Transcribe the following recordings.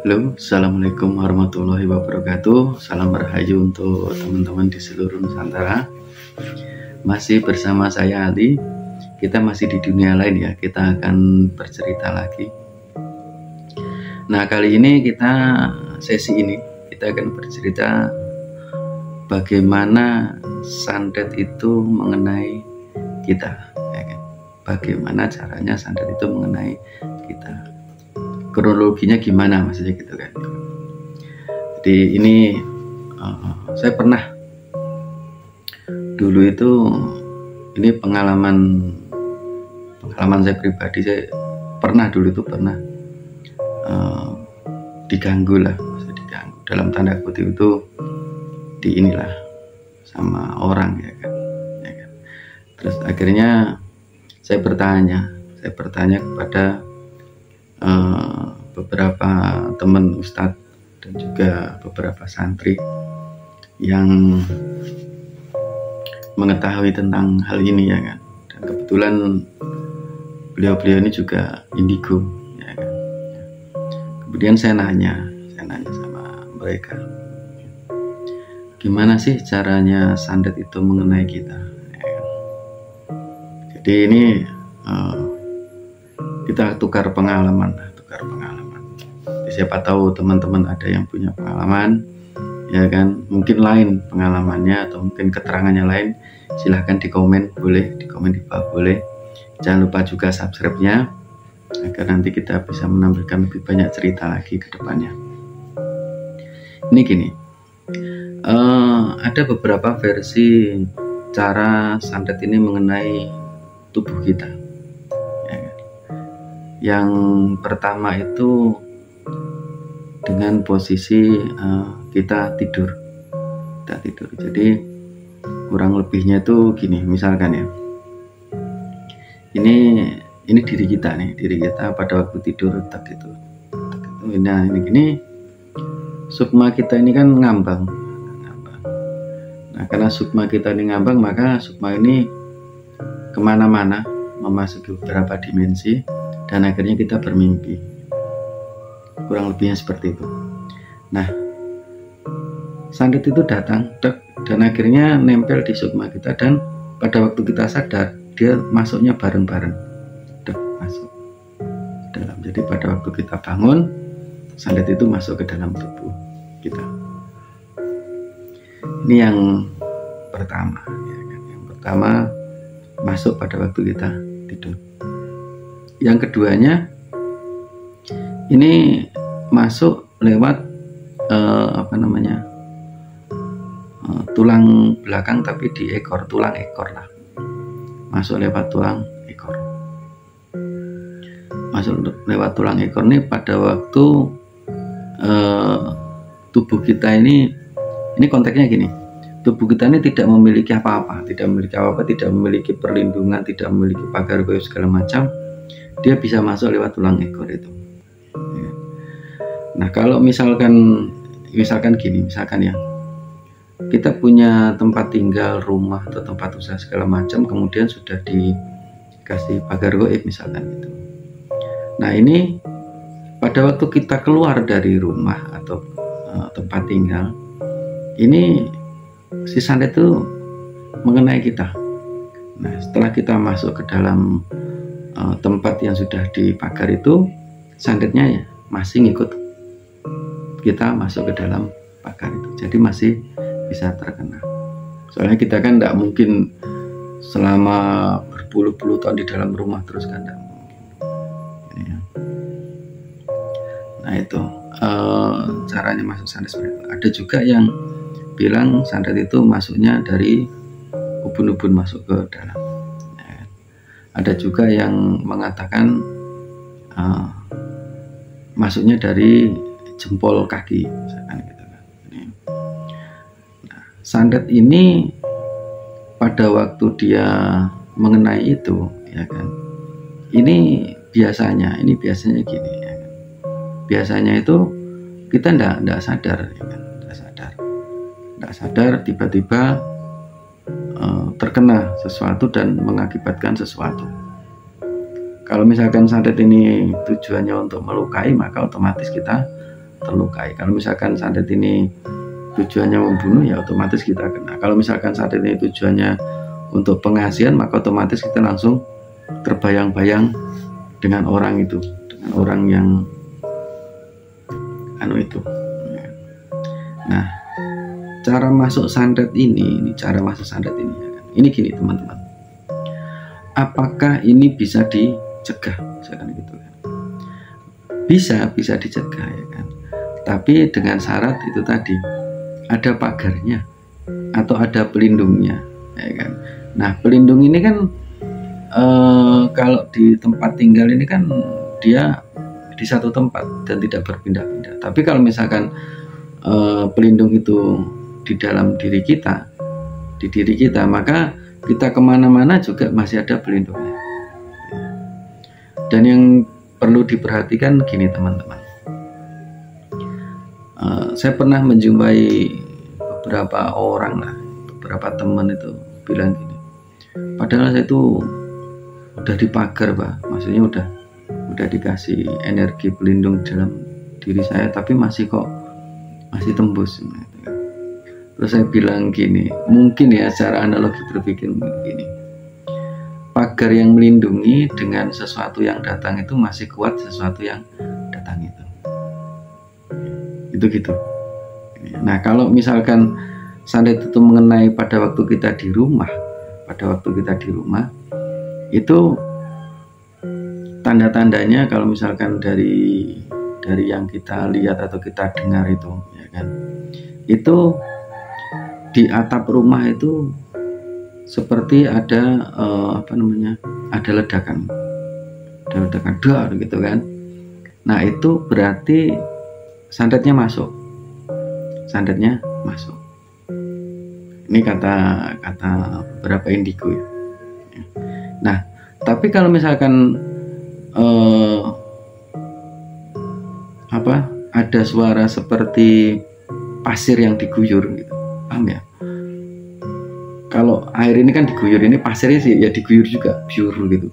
Halo, Assalamualaikum warahmatullahi wabarakatuh. Salam rahayu untuk teman-teman di seluruh Nusantara. Masih bersama saya Ali. Kita masih di dunia lain ya. Kita akan bercerita lagi. Nah, kali ini sesi ini kita akan bercerita bagaimana santet itu mengenai kita, ya kan? Bagaimana caranya santet itu mengenai kita. Kronologinya gimana maksudnya gitu kan. Jadi ini saya pernah dulu itu, ini pengalaman saya pribadi. Saya pernah dulu itu diganggu lah, maksudnya diganggu dalam tanda kutip itu sama orang ya kan. Terus akhirnya saya bertanya kepada beberapa teman ustadz dan juga beberapa santri yang mengetahui tentang hal ini ya kan. Dan kebetulan beliau ini juga indigo ya kan. Kemudian saya nanya sama mereka, gimana sih caranya santet itu mengenai kita ya kan? Jadi ini kita tukar pengalaman. Jadi, siapa tahu teman-teman ada yang punya pengalaman ya kan, mungkin lain pengalamannya atau mungkin keterangannya lain, silahkan di komen di bawah boleh. Jangan lupa juga subscribe-nya agar nanti kita bisa menampilkan lebih banyak cerita lagi ke depannya. Ini gini, ada beberapa versi cara santet ini mengenai tubuh kita. Yang pertama itu dengan posisi kita tidur. Jadi kurang lebihnya itu gini, misalkan ya, ini diri kita pada waktu tidur itu. Nah ini gini, sukma kita ini kan ngambang. Nah karena sukma kita ini ngambang, maka sukma ini kemana-mana, memasuki beberapa dimensi, dan akhirnya kita bermimpi. Kurang lebihnya seperti itu. Nah, santet itu datang dan akhirnya nempel di sukma kita, dan pada waktu kita sadar dia masuknya bareng-bareng, masuk dalam. Jadi pada waktu kita bangun, santet itu masuk ke dalam tubuh kita. Ini yang pertama ya kan? Yang pertama masuk pada waktu kita tidur. Yang keduanya ini masuk lewat tulang belakang, tapi di ekor, tulang ekor lah, masuk lewat tulang ekor. Ini pada waktu tubuh kita ini konteksnya gini, tubuh kita ini tidak memiliki apa-apa, tidak memiliki perlindungan, tidak memiliki pagar goib segala macam. Dia bisa masuk lewat tulang ekor itu. Nah kalau misalkan ya, kita punya tempat tinggal, rumah atau tempat usaha segala macam, kemudian sudah dikasih pagar goib misalkan gitu. Nah ini pada waktu kita keluar dari rumah atau tempat tinggal, ini si santet itu mengenai kita. Nah setelah kita masuk ke dalam tempat yang sudah dipagar itu, santetnya ya masih ngikut kita masuk ke dalam pagar itu, jadi masih bisa terkena. Soalnya kita kan tidak mungkin selama berpuluh-puluh tahun di dalam rumah terus kan, tidak mungkin ya. Nah itu caranya masuk santet seperti itu. Ada juga yang bilang santet itu masuknya dari ubun-ubun masuk ke dalam. Ada juga yang mengatakan masuknya dari jempol kaki misalkan gitu kan. Nah, santet ini pada waktu dia mengenai itu ya kan, ini biasanya gini ya kan. Biasanya itu kita enggak sadar ya kan, enggak sadar tiba-tiba terkena sesuatu dan mengakibatkan sesuatu. Kalau misalkan santet ini tujuannya untuk melukai, maka otomatis kita terlukai. Kalau misalkan santet ini tujuannya membunuh, ya otomatis kita kena. Kalau misalkan santet ini tujuannya untuk pengasihan, maka otomatis kita langsung terbayang-bayang dengan orang itu, dengan orang yang itu. Nah, cara masuk santet ini cara masuk santet ini ya kan? Ini gini teman-teman, apakah ini bisa dicegah misalkan gitu kan? Bisa dicegah ya kan, tapi dengan syarat itu tadi, ada pagarnya atau ada pelindungnya ya kan. Nah, pelindung ini kan kalau di tempat tinggal ini kan dia di satu tempat dan tidak berpindah-pindah. Tapi kalau misalkan pelindung itu di dalam diri kita, maka kita kemana-mana juga masih ada pelindungnya. Dan yang perlu diperhatikan gini teman-teman, saya pernah menjumpai beberapa orang lah, beberapa teman itu bilang gini, padahal saya itu udah dipagar Pak, maksudnya udah dikasih energi pelindung dalam diri saya, tapi masih tembus. Terus saya bilang gini, mungkin ya secara analogi berpikir begini, pagar yang melindungi dengan sesuatu yang datang itu masih kuat sesuatu yang datang itu gitu. Nah, kalau misalkan santet itu mengenai pada waktu kita di rumah, itu tanda-tandanya kalau misalkan dari yang kita lihat atau kita dengar itu ya kan, itu di atap rumah itu seperti ada ada ledakan dar gitu kan. Nah, itu berarti santetnya masuk. Ini kata beberapa indigo ya. Nah, tapi kalau misalkan ada suara seperti pasir yang diguyur gitu, paham ya? Kalau air ini kan diguyur, ini pasirnya sih ya diguyur juga, biur gitu.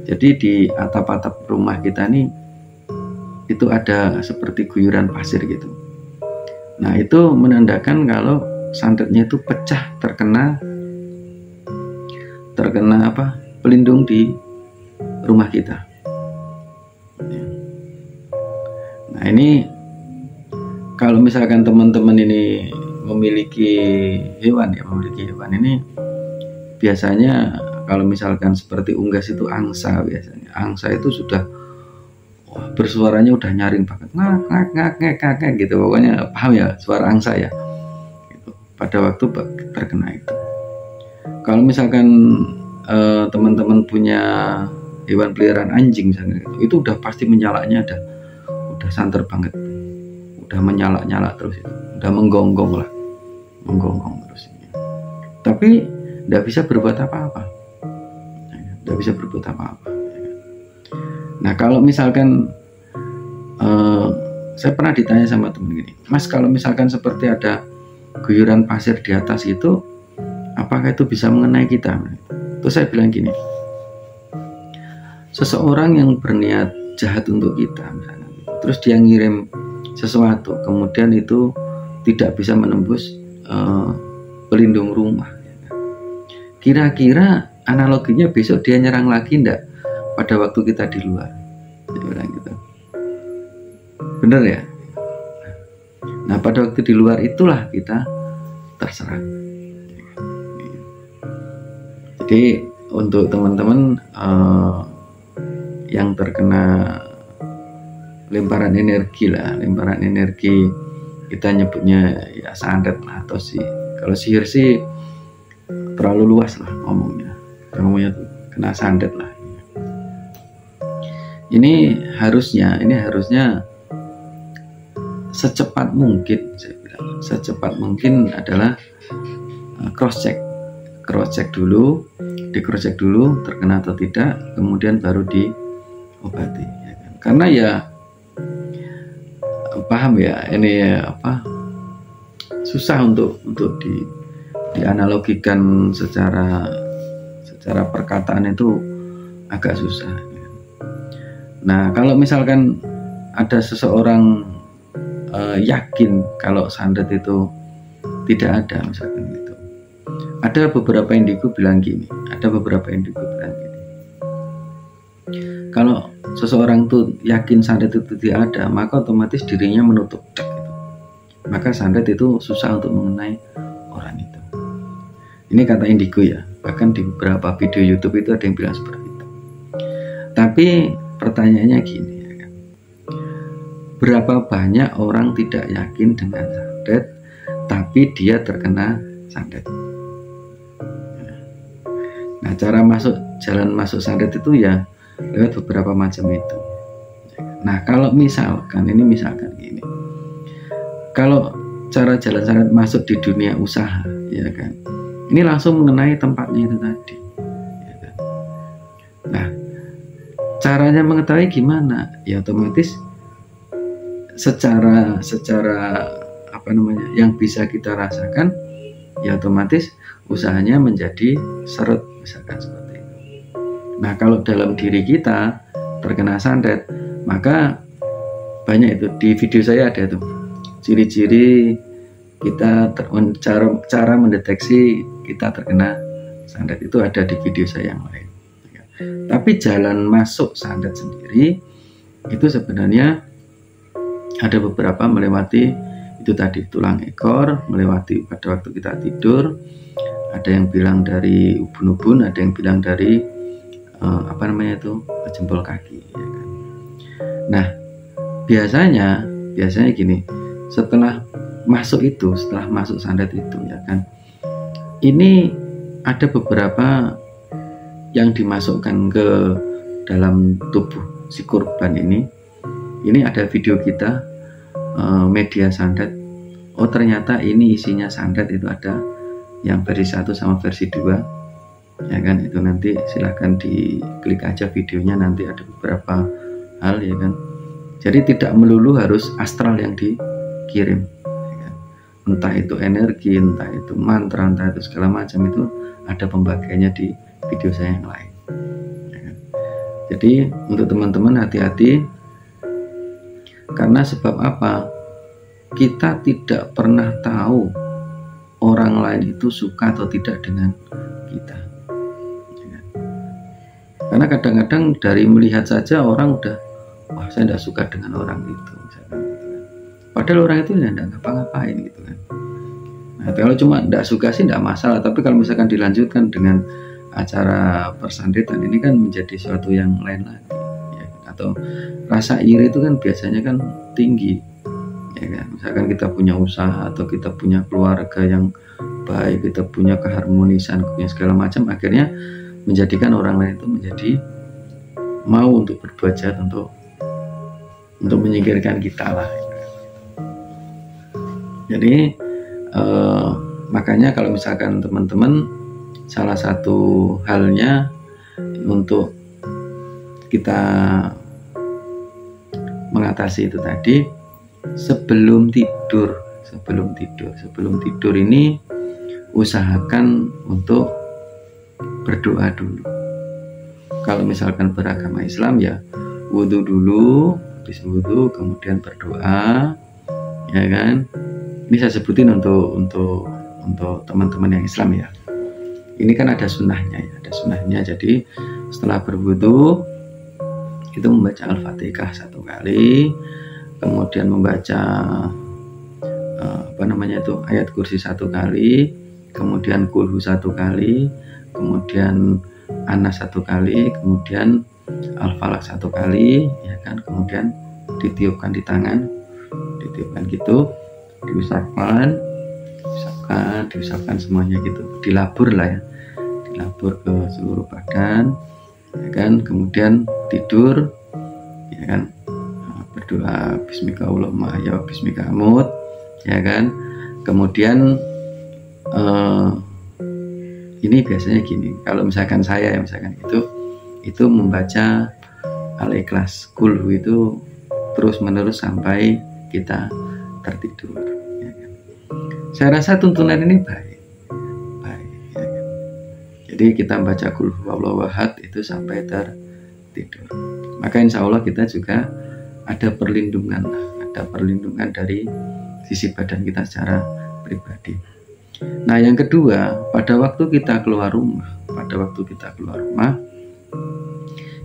Jadi di atap-atap rumah kita nih itu ada seperti guyuran pasir gitu. Nah, itu menandakan kalau santetnya itu pecah, terkena pelindung di rumah kita. Nah, ini kalau misalkan teman-teman ini memiliki hewan ini, biasanya kalau misalkan seperti unggas itu angsa, biasanya angsa itu sudah bersuaranya udah nyaring banget, ngak gitu, pokoknya paham ya suara angsa ya gitu, pada waktu terkena itu. Kalau misalkan teman-teman punya hewan peliharaan anjing misalnya, itu udah pasti menyalanya udah santer banget, udah menyala terus itu, udah menggonggong terus ini. Tapi tidak bisa berbuat apa-apa. Nah, kalau misalkan saya pernah ditanya sama temen gini, Mas, kalau misalkan seperti ada guyuran pasir di atas itu, apakah itu bisa mengenai kita? Terus saya bilang gini, seseorang yang berniat jahat untuk kita misalnya, terus dia ngirim sesuatu, kemudian itu tidak bisa menembus pelindung rumah, kira-kira analoginya besok dia nyerang lagi enggak pada waktu kita di luar? Dia bilang gitu. Bener ya? Nah, pada waktu di luar itulah kita terserang. Jadi untuk teman-teman yang terkena lemparan energi, kita nyebutnya ya santet lah, atau kalau sihir sih terlalu luas lah ngomongnya tuh, kena santet lah. Ini harusnya secepat mungkin, saya bilang secepat mungkin adalah cross check dulu, terkena atau tidak, kemudian baru diobati ya kan? Karena ya paham ya, ini susah untuk dianalogikan secara perkataan, itu agak susah. Nah, kalau misalkan ada seseorang yakin kalau santet itu tidak ada misalkan gitu. Ada beberapa indigo bilang gini, kalau seseorang tuh yakin santet itu tidak ada, maka otomatis dirinya menutup gitu. Maka santet itu susah untuk mengenai orang itu. Ini kata indigo ya. Bahkan di beberapa video YouTube itu ada yang bilang seperti itu. Tapi pertanyaannya gini ya kan. Berapa banyak orang tidak yakin dengan santet, tapi dia terkena santet? Nah, jalan masuk santet itu ya lewat beberapa macam itu. Nah, kalau misalkan gini, kalau cara jalan santet masuk di dunia usaha, ya kan, ini langsung mengenai tempatnya itu tadi. Ya kan? Nah, caranya mengetahui gimana? Ya otomatis secara yang bisa kita rasakan, ya otomatis usahanya menjadi seret misalkan seperti itu. Nah, kalau dalam diri kita terkena santet, maka banyak itu di video saya ada tuh ciri-ciri kita cara mendeteksi kita terkena santet, itu ada di video saya yang lain. Tapi jalan masuk santet sendiri itu sebenarnya ada beberapa melewati itu tadi tulang ekor, melewati pada waktu kita tidur, ada yang bilang dari ubun-ubun, ada yang bilang dari jempol kaki, ya kan. Nah, biasanya gini, setelah masuk santet itu, ya kan, ini ada beberapa yang dimasukkan ke dalam tubuh si korban ini ada video kita, media santet. Oh, ternyata ini isinya santet itu ada yang versi 1 sama versi 2, ya kan. Itu nanti silahkan diklik aja videonya, nanti ada beberapa hal, ya kan. Jadi tidak melulu harus astral yang dikirim, ya kan. Entah itu energi, entah itu mantra, entah itu segala macam, itu ada pembagiannya di video saya yang lain, ya kan. Jadi untuk teman-teman hati-hati, karena sebab apa? Kita tidak pernah tahu orang lain itu suka atau tidak dengan kita, ya kan? Karena kadang-kadang dari melihat saja orang udah, wah saya tidak suka dengan orang itu misalkan, gitu kan. Padahal orang itu ya tidak ngapa-ngapain gitu kan. Nah, kalau cuma tidak suka sih tidak masalah, tapi kalau misalkan dilanjutkan dengan acara persantetan, ini kan menjadi sesuatu yang lain lagi, ya. Atau rasa iri itu kan biasanya kan tinggi, ya kan. Misalkan kita punya usaha atau kita punya keluarga yang baik, kita punya keharmonisan, punya segala macam, akhirnya menjadikan orang lain itu menjadi mau untuk berbuat jahat, untuk menyingkirkan kita lah. Jadi makanya kalau misalkan teman-teman, salah satu halnya untuk kita mengatasi itu tadi, sebelum tidur ini usahakan untuk berdoa dulu. Kalau misalkan beragama Islam ya wudhu dulu, habis wudhu kemudian berdoa, ya kan. Ini saya sebutin untuk teman-teman yang Islam ya. Ini kan ada sunnahnya ya, Jadi setelah berwudhu itu membaca Al-Fatihah 1 kali, kemudian membaca ayat kursi 1 kali, kemudian kulhu 1 kali, kemudian Anas 1 kali, kemudian Al-Falaq 1 kali, ya kan. Kemudian ditiupkan di tangan, ditiupkan gitu, diusapkan semuanya gitu, dilabur lah ya, dilabur ke seluruh badan, ya kan. Kemudian tidur, ya kan, berdoa bismika Allahumma ya bismika amut, ya kan. Kemudian ini biasanya gini, kalau misalkan saya ya, misalkan itu membaca Al-Ikhlas, kulhu itu terus menerus sampai kita tertidur, ya kan. Saya rasa tuntunan ini baik, ya kan. Jadi kita baca kulhu Allahu ahad itu sampai tertidur, maka insya Allah kita juga ada perlindungan, ada perlindungan dari sisi badan kita secara pribadi. Nah, yang kedua, pada waktu kita keluar rumah,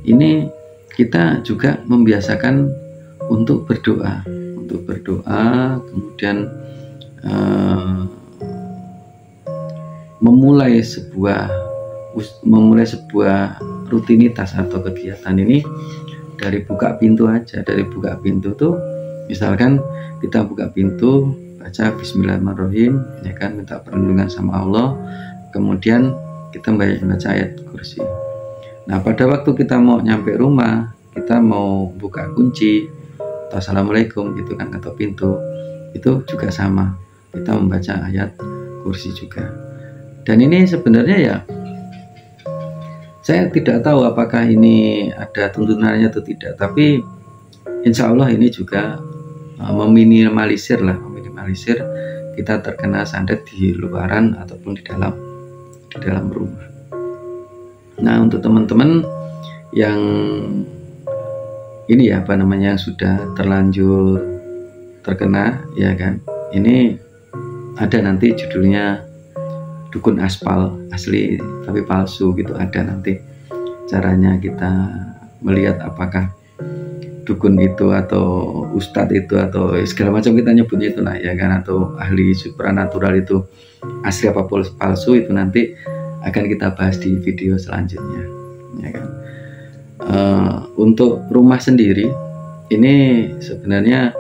ini kita juga membiasakan untuk berdoa, kemudian memulai sebuah rutinitas atau kegiatan ini dari buka pintu aja. Dari buka pintu tuh, misalkan kita buka pintu, baca Bismillahirrahmanirrahim, ya kan, minta perlindungan sama Allah, kemudian kita baca ayat kursi. Nah, pada waktu kita mau nyampe rumah, kita mau buka kunci atau assalamualaikum gitu kan, ketok pintu, itu juga sama, kita membaca ayat kursi juga. Dan ini sebenarnya ya, saya tidak tahu apakah ini ada tuntunannya atau tidak, tapi insya Allah ini juga meminimalisir kita terkena santet di luaran ataupun di dalam rumah. Nah, untuk teman-teman yang ini ya yang sudah terlanjur terkena, ya kan, ini ada nanti judulnya dukun aspal asli tapi palsu gitu, ada nanti caranya kita melihat apakah dukun itu atau ustadz itu atau segala macam kita nyebutnya itulah, ya kan, atau ahli supranatural itu asli apa palsu, itu nanti akan kita bahas di video selanjutnya, ya kan. Untuk rumah sendiri ini sebenarnya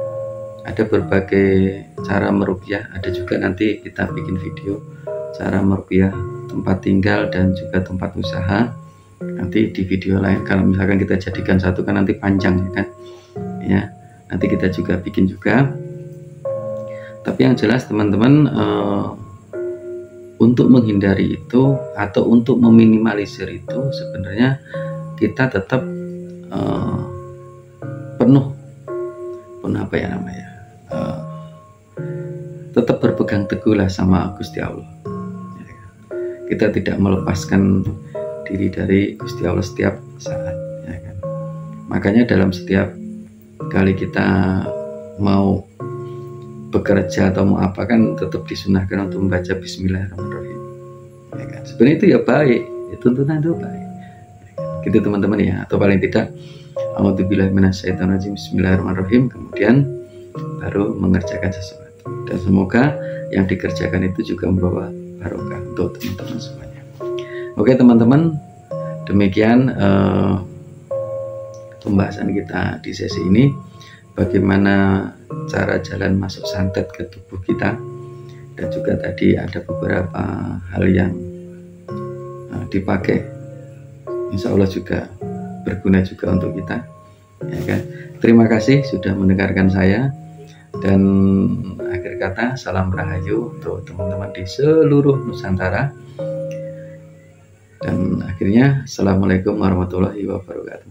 ada berbagai cara meruqyah, ada juga nanti kita bikin video cara meruqyah tempat tinggal dan juga tempat usaha nanti di video lain. Kalau misalkan kita jadikan satu kan nanti panjang, ya kan, ya, nanti kita juga bikin juga. Tapi yang jelas teman-teman, untuk menghindari itu atau untuk meminimalisir itu, sebenarnya kita tetap tetap berpegang teguh lah sama Gusti Allah. Kita tidak melepaskan diri dari Gusti Allah setiap saat, ya kan. Makanya dalam setiap kali kita mau bekerja atau mau apa kan tetap disunahkan untuk membaca Bismillahirrahmanirrahim, ya kan. Sebenarnya itu ya baik, ya, tuntunan itu baik, ya kan? Gitu teman-teman ya. Atau paling tidak a'udzubillahi minasyaitonirrajim, Bismillahirrahmanirrahim, kemudian baru mengerjakan sesuatu. Dan semoga yang dikerjakan itu juga membawa barokah untuk teman-teman semuanya. Oke teman-teman, demikian pembahasan kita di sesi ini, bagaimana cara jalan masuk santet ke tubuh kita, dan juga tadi ada beberapa hal yang dipakai, insya Allah juga berguna juga untuk kita, ya kan. Terima kasih sudah mendengarkan saya, dan akhir kata salam rahayu untuk teman-teman di seluruh Nusantara, dan akhirnya assalamualaikum warahmatullahi wabarakatuh.